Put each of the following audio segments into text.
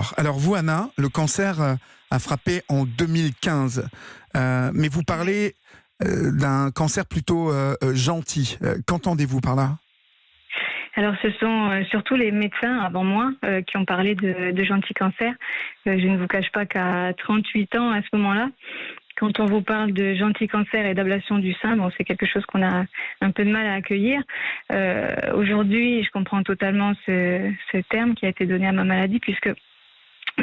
D'accord. Alors vous, Anna, le cancer a frappé en 2015. Mais vous parlez d'un cancer plutôt gentil. Qu'entendez-vous par là ? Alors, ce sont surtout les médecins avant moi qui ont parlé de gentil cancer. Je ne vous cache pas qu'à 38 ans, à ce moment-là, quand on vous parle de gentil cancer et d'ablation du sein, bon, c'est quelque chose qu'on a un peu de mal à accueillir. Aujourd'hui, je comprends totalement ce terme qui a été donné à ma maladie, puisque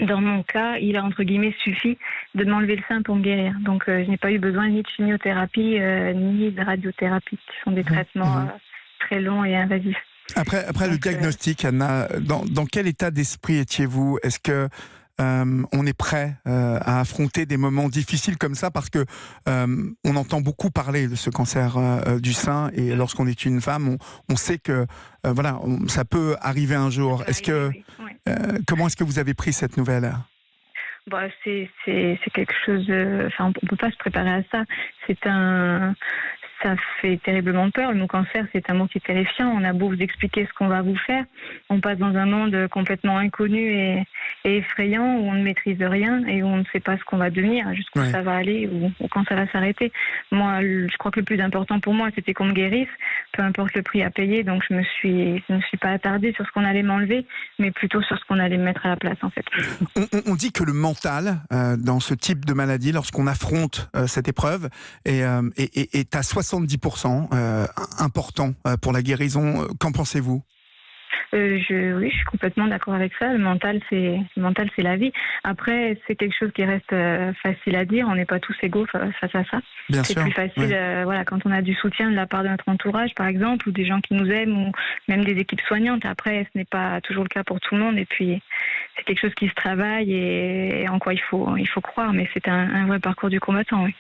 dans mon cas, il a entre guillemets suffi de m'enlever le sein pour me guérir. Donc, je n'ai pas eu besoin ni de chimiothérapie ni de radiothérapie, qui sont des traitements très longs et invasifs. Après le diagnostic, Anna, dans quel état d'esprit étiez-vous ? Est-ce que on est prêt à affronter des moments difficiles comme ça, parce que on entend beaucoup parler de ce cancer du sein, et lorsqu'on est une femme, on sait que ça peut arriver un jour. Comment est-ce que vous avez pris cette nouvelle ? C'est quelque chose. On peut pas se préparer à ça. Ça fait terriblement peur. Le mot cancer, c'est un mot qui est terrifiant. On a beau vous expliquer ce qu'on va vous faire, on passe dans un monde complètement inconnu et effrayant, où on ne maîtrise rien et où on ne sait pas ce qu'on va devenir, jusqu'où ça va aller ou quand ça va s'arrêter. Moi, je crois que le plus important pour moi, c'était qu'on me guérisse, peu importe le prix à payer. Donc, je me suis pas attardée sur ce qu'on allait m'enlever, mais plutôt sur ce qu'on allait me mettre à la place, en fait. On dit que le mental, dans ce type de maladie, lorsqu'on affronte cette épreuve, est à 70% important pour la guérison. Qu'en pensez-vous ? Oui, je suis complètement d'accord avec ça. Le mental, c'est la vie. Après, c'est quelque chose qui reste facile à dire. On n'est pas tous égaux face à ça. Bien c'est sûr, plus facile, quand on a du soutien de la part de notre entourage, par exemple, ou des gens qui nous aiment, ou même des équipes soignantes. Après, ce n'est pas toujours le cas pour tout le monde. Et puis, c'est quelque chose qui se travaille et en quoi il faut croire. Mais c'est un vrai parcours du combattant, oui.